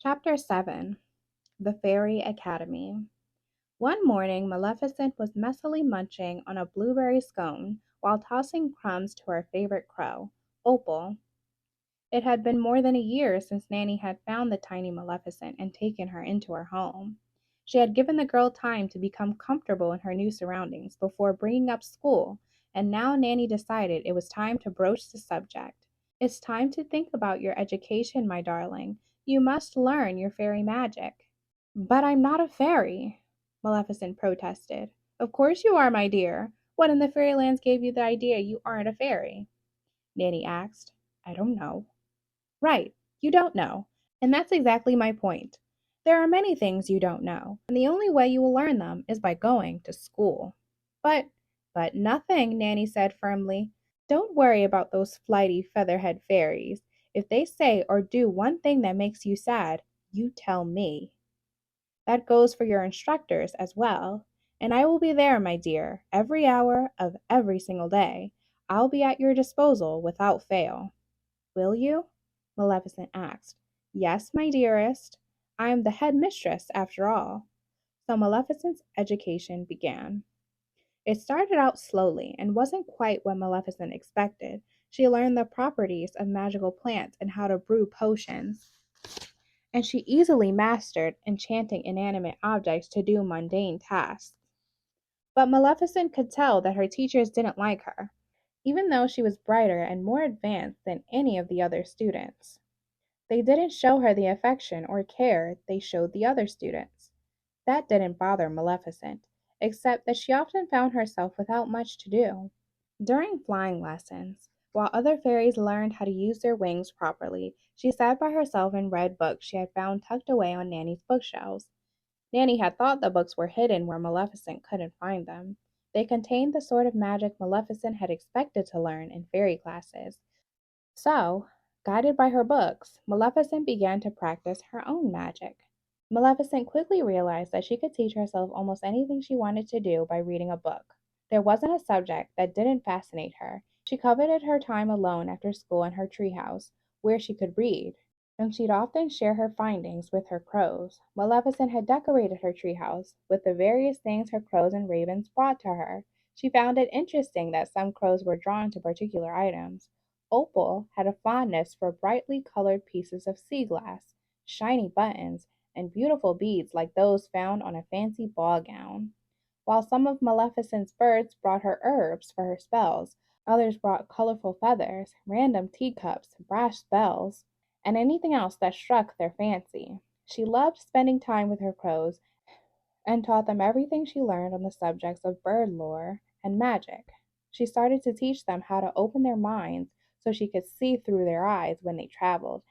Chapter 7. The Fairy Academy. One morning, Maleficent was messily munching on a blueberry scone while tossing crumbs to her favorite crow, Opal. It had been more than a year since Nanny had found the tiny Maleficent and taken her into her home. She had given the girl time to become comfortable in her new surroundings before bringing up school, and now Nanny decided it was time to broach the subject. It's time to think about your education, my darling. You must learn your fairy magic. But I'm not a fairy, Maleficent protested. Of course you are, my dear. What in the fairylands gave you the idea you aren't a fairy? Nanny asked. I don't know. Right, you don't know. And that's exactly my point. There are many things you don't know, and the only way you will learn them is by going to school. But, but nothing, Nanny said firmly. Don't worry about those flighty featherhead fairies. If they say or do one thing that makes you sad, you tell me. That goes for your instructors as well. And I will be there, my dear, every hour of every single day. I'll be at your disposal without fail. Will you? Maleficent asked. Yes, my dearest. I am the head mistress, after all. So Maleficent's education began. It started out slowly and wasn't quite what Maleficent expected. She learned the properties of magical plants and how to brew potions, and she easily mastered enchanting inanimate objects to do mundane tasks. But Maleficent could tell that her teachers didn't like her, even though she was brighter and more advanced than any of the other students. They didn't show her the affection or care they showed the other students. That didn't bother Maleficent, except that she often found herself without much to do. During flying lessons, while other fairies learned how to use their wings properly, she sat by herself and read books she had found tucked away on Nanny's bookshelves. Nanny had thought the books were hidden where Maleficent couldn't find them. They contained the sort of magic Maleficent had expected to learn in fairy classes. So, guided by her books, Maleficent began to practice her own magic. Maleficent quickly realized that she could teach herself almost anything she wanted to do by reading a book. There wasn't a subject that didn't fascinate her. She coveted her time alone after school in her treehouse, where she could read, and she'd often share her findings with her crows. Maleficent had decorated her treehouse with the various things her crows and ravens brought to her. She found it interesting that some crows were drawn to particular items. Opal had a fondness for brightly colored pieces of sea glass, shiny buttons, and beautiful beads like those found on a fancy ball gown. While some of Maleficent's birds brought her herbs for her spells, others brought colorful feathers, random teacups, brass bells, and anything else that struck their fancy. She loved spending time with her crows and taught them everything she learned on the subjects of bird lore and magic. She started to teach them how to open their minds so she could see through their eyes when they traveled,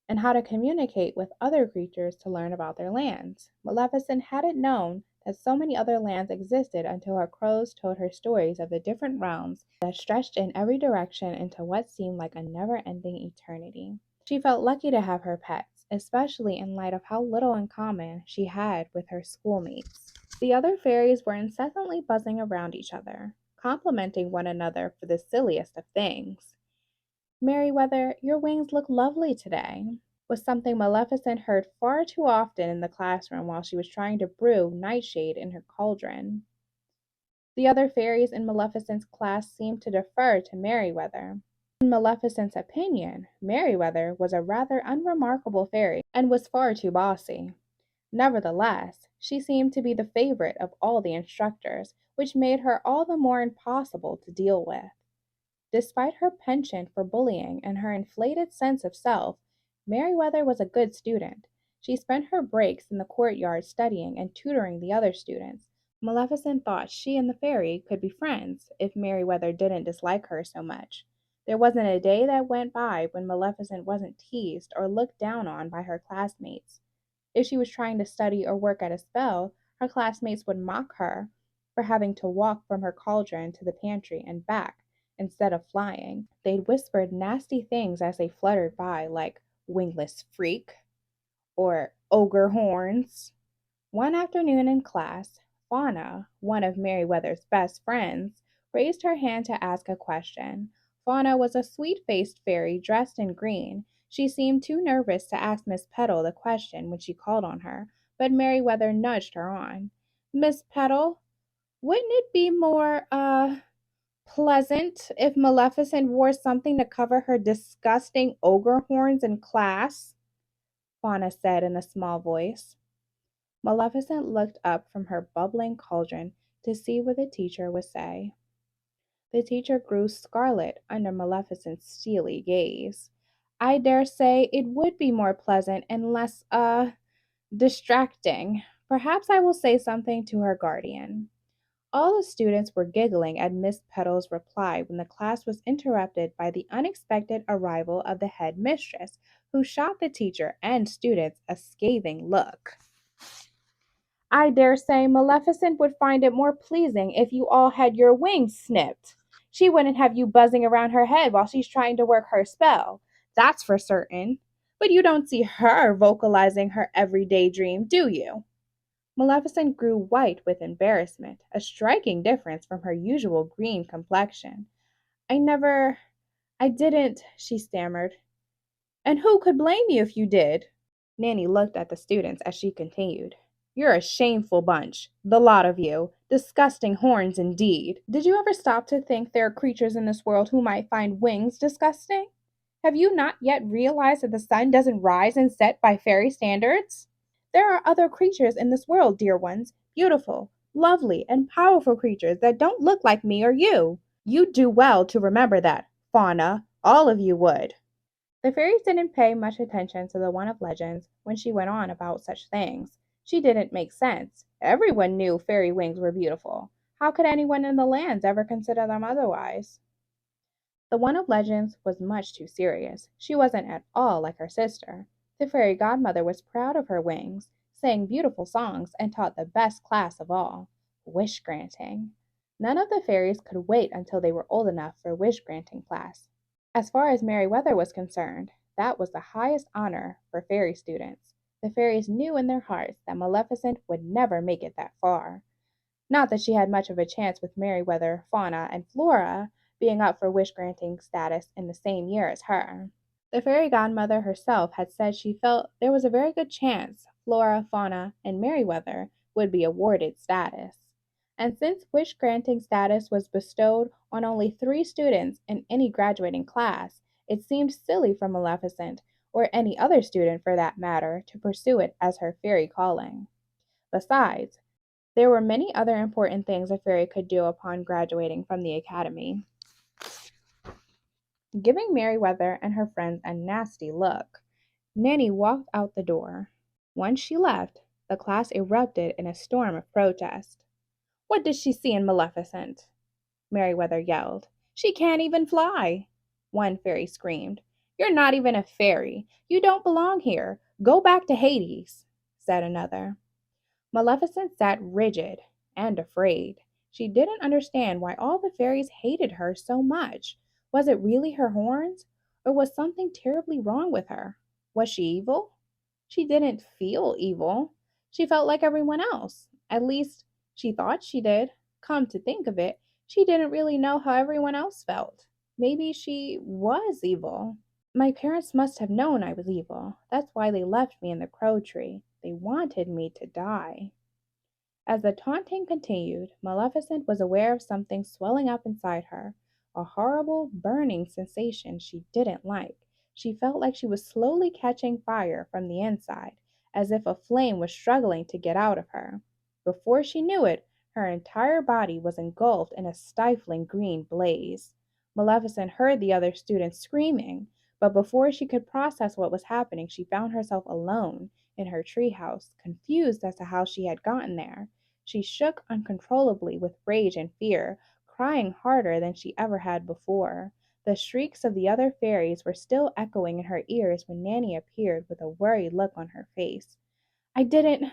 and how to communicate with other creatures to learn about their lands. Maleficent hadn't known that so many other lands existed until her crows told her stories of the different realms that stretched in every direction into what seemed like a never ending eternity. She felt lucky to have her pets, especially in light of how little in common she had with her schoolmates. The other fairies were incessantly buzzing around each other, complimenting one another for the silliest of things. Merryweather, your wings look lovely today, was something Maleficent heard far too often in the classroom while she was trying to brew nightshade in her cauldron. The other fairies in Maleficent's class seemed to defer to Merryweather. In Maleficent's opinion, Merryweather was a rather unremarkable fairy and was far too bossy. Nevertheless, she seemed to be the favorite of all the instructors, which made her all the more impossible to deal with. Despite her penchant for bullying and her inflated sense of self, Merryweather was a good student. She spent her breaks in the courtyard studying and tutoring the other students. Maleficent thought she and the fairy could be friends if Merryweather didn't dislike her so much. There wasn't a day that went by when Maleficent wasn't teased or looked down on by her classmates. If she was trying to study or work at a spell, her classmates would mock her for having to walk from her cauldron to the pantry and back instead of flying. They'd whispered nasty things as they fluttered by, like wingless freak or ogre horns. One afternoon in class, Fauna, one of Merryweather's best friends, raised her hand to ask a question. Fauna was a sweet faced fairy dressed in green. She seemed too nervous to ask Miss Petal the question when she called on her, but Merriweather nudged her on. Miss Petal, wouldn't it be more, pleasant if Maleficent wore something to cover her disgusting ogre horns in class? Fauna said in a small voice. Maleficent looked up from her bubbling cauldron to see what the teacher would say. The teacher grew scarlet under Maleficent's steely gaze. I dare say it would be more pleasant and less, distracting. Perhaps I will say something to her guardian. All the students were giggling at Miss Petal's reply when the class was interrupted by the unexpected arrival of the head mistress, who shot the teacher and students a scathing look. I dare say Maleficent would find it more pleasing if you all had your wings snipped. She wouldn't have you buzzing around her head while she's trying to work her spell. That's for certain. But you don't see her vocalizing her everyday dream, do you? Maleficent grew white with embarrassment, a striking difference from her usual green complexion. I never, I didn't, she stammered. And who could blame you if you did? Nanny looked at the students as she continued. You're a shameful bunch, the lot of you. Disgusting horns indeed. Did you ever stop to think there are creatures in this world who might find wings disgusting? Have you not yet realized that the sun doesn't rise and set by fairy standards? There are other creatures in this world, dear ones, beautiful, lovely, and powerful creatures that don't look like me or you. You'd do well to remember that, Fauna. All of you would. The fairies didn't pay much attention to the one of legends when she went on about such things. She didn't make sense. Everyone knew fairy wings were beautiful. How could anyone in the lands ever consider them otherwise? The one of legends was much too serious. She wasn't at all like her sister. The fairy godmother was proud of her wings, sang beautiful songs, and taught the best class of all, wish granting. None of the fairies could wait until they were old enough for wish granting class. As far as Merryweather was concerned, that was the highest honor for fairy students. The fairies knew in their hearts that Maleficent would never make it that far. Not that she had much of a chance with Merryweather, Fauna, and Flora being up for wish granting status in the same year as her. The fairy godmother herself had said she felt there was a very good chance Flora, Fauna, and Merryweather would be awarded status. And since wish granting status was bestowed on only 3 students in any graduating class, it seemed silly for Maleficent, or any other student for that matter, to pursue it as her fairy calling. Besides, there were many other important things a fairy could do upon graduating from the academy. Giving Merryweather and her friends a nasty look, Nanny walked out the door. Once she left, the class erupted in a storm of protest. What did she see in Maleficent? Merryweather yelled. She can't even fly. One fairy screamed. You're not even a fairy. You don't belong here. Go back to Hades, said another. Maleficent sat rigid and afraid. She didn't understand why all the fairies hated her so much. Was it really her horns? Or was something terribly wrong with her? Was she evil? She didn't feel evil. She felt like everyone else. At least, she thought she did. Come to think of it, she didn't really know how everyone else felt. Maybe she was evil. My parents must have known I was evil. That's why they left me in the crow tree. They wanted me to die. As the taunting continued, Maleficent was aware of something swelling up inside her, a horrible, burning sensation she didn't like. She felt like she was slowly catching fire from the inside, as if a flame was struggling to get out of her. Before she knew it, her entire body was engulfed in a stifling green blaze. Maleficent heard the other students screaming, but before she could process what was happening, she found herself alone in her treehouse, confused as to how she had gotten there. She shook uncontrollably with rage and fear, crying harder than she ever had before. The shrieks of the other fairies were still echoing in her ears when Nanny appeared with a worried look on her face. I didn't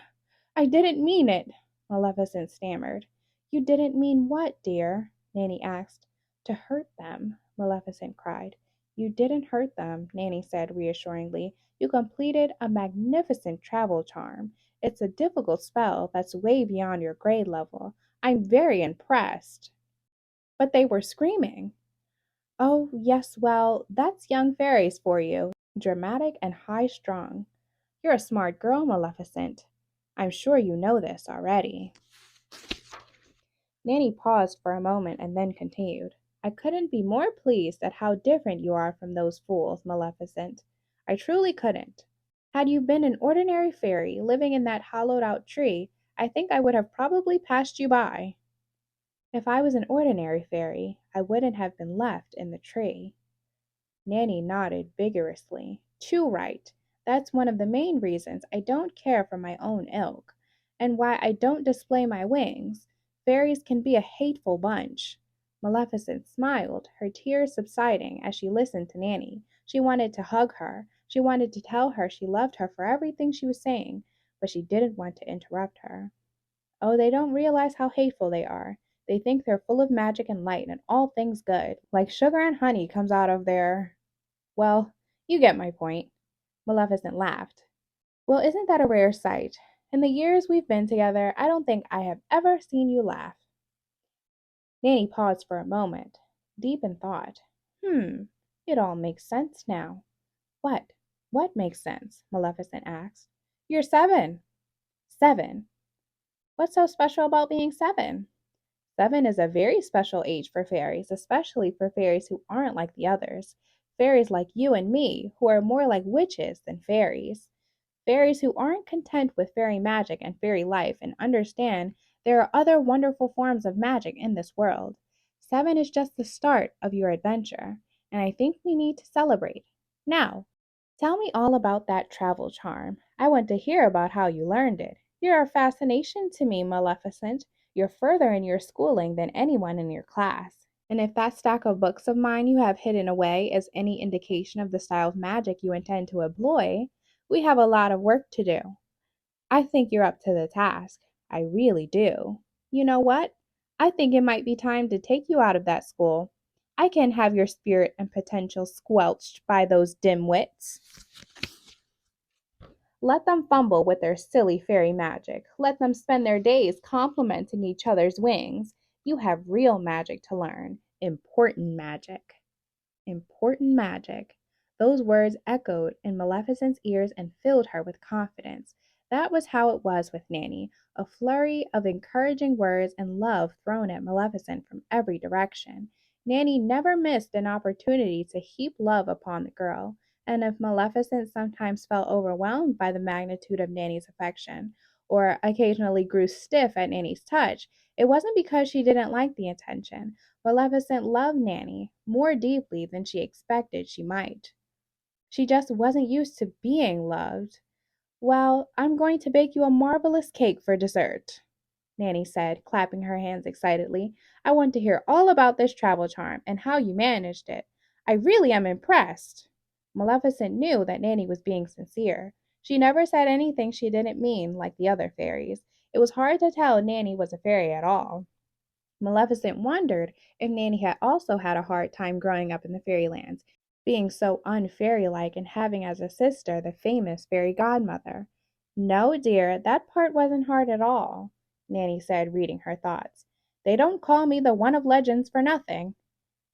I didn't mean it, Maleficent stammered. You didn't mean what, dear? Nanny asked. To hurt them, Maleficent cried. You didn't hurt them, Nanny said reassuringly. You completed a magnificent travel charm. It's a difficult spell that's way beyond your grade level. I'm very impressed. But they were screaming. Oh, yes, well, that's young fairies for you. dramatic and high strung. You're a smart girl, Maleficent. I'm sure you know this already. Nanny paused for a moment and then continued. I couldn't be more pleased at how different you are from those fools, Maleficent. I truly couldn't. Had you been an ordinary fairy living in that hollowed out tree, I think I would have probably passed you by. If I was an ordinary fairy, I wouldn't have been left in the tree. Nanny nodded vigorously. Too right. That's one of the main reasons I don't care for my own ilk, and why I don't display my wings. Fairies can be a hateful bunch. Maleficent smiled, her tears subsiding as she listened to Nanny. She wanted to hug her. She wanted to tell her she loved her for everything she was saying, but she didn't want to interrupt her. Oh, they don't realize how hateful they are. They think they're full of magic and light and all things good, like sugar and honey comes out of their well, you get my point. Maleficent laughed. Well, isn't that a rare sight? In the years we've been together, I don't think I have ever seen you laugh. Nanny paused for a moment, deep in thought. It all makes sense now. What? What makes sense? Maleficent asked. You're 7. 7. What's so special about being 7? 7 is a very special age for fairies, especially for fairies who aren't like the others. Fairies like you and me, who are more like witches than fairies. Fairies who aren't content with fairy magic and fairy life and understand there are other wonderful forms of magic in this world. 7 is just the start of your adventure, and I think we need to celebrate. Now, tell me all about that travel charm. I want to hear about how you learned it. You're a fascination to me, Maleficent. You're further in your schooling than anyone in your class. And if that stack of books of mine you have hidden away is any indication of the style of magic you intend to employ, we have a lot of work to do. I think you're up to the task. I really do. You know what? I think it might be time to take you out of that school. I can't have your spirit and potential squelched by those dim wits. Let them fumble with their silly fairy magic. Let them spend their days complimenting each other's wings. You have real magic to learn. Important magic. Important magic. Those words echoed in Maleficent's ears and filled her with confidence. That was how it was with Nanny, a flurry of encouraging words and love thrown at Maleficent from every direction. Nanny never missed an opportunity to heap love upon the girl, and if Maleficent sometimes felt overwhelmed by the magnitude of Nanny's affection, or occasionally grew stiff at Nanny's touch, it wasn't because she didn't like the attention. Maleficent loved Nanny more deeply than she expected she might. She just wasn't used to being loved. Well, I'm going to bake you a marvelous cake for dessert, Nanny said, clapping her hands excitedly. I want to hear all about this travel charm and how you managed it. I really am impressed. Maleficent knew that Nanny was being sincere. She never said anything she didn't mean like the other fairies. It was hard to tell Nanny was a fairy at all. Maleficent wondered if Nanny had also had a hard time growing up in the fairylands, being so unfairy-like and having as a sister the famous fairy godmother. No, dear, that part wasn't hard at all, Nanny said, reading her thoughts. They don't call me the one of legends for nothing.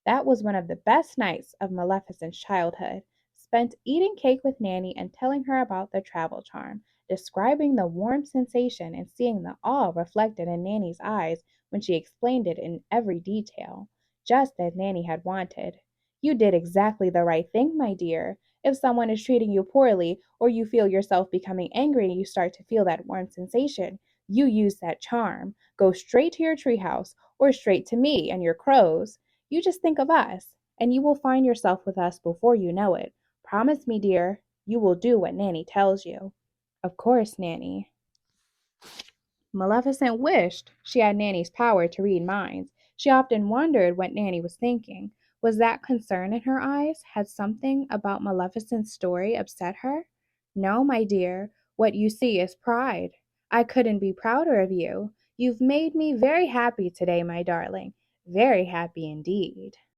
That was one of the best nights of Maleficent's childhood, spent eating cake with Nanny and telling her about the travel charm, describing the warm sensation and seeing the awe reflected in Nanny's eyes when she explained it in every detail, just as Nanny had wanted. You did exactly the right thing, my dear. If someone is treating you poorly, or you feel yourself becoming angry and you start to feel that warm sensation, you use that charm. Go straight to your treehouse, or straight to me and your crows. You just think of us, and you will find yourself with us before you know it. Promise me, dear, you will do what Nanny tells you. Of course, Nanny. Maleficent wished she had Nanny's power to read minds. She often wondered what Nanny was thinking. Was that concern in her eyes? Had something about Maleficent's story upset her? No, my dear, what you see is pride. I couldn't be prouder of you. You've made me very happy today, my darling. Very happy indeed.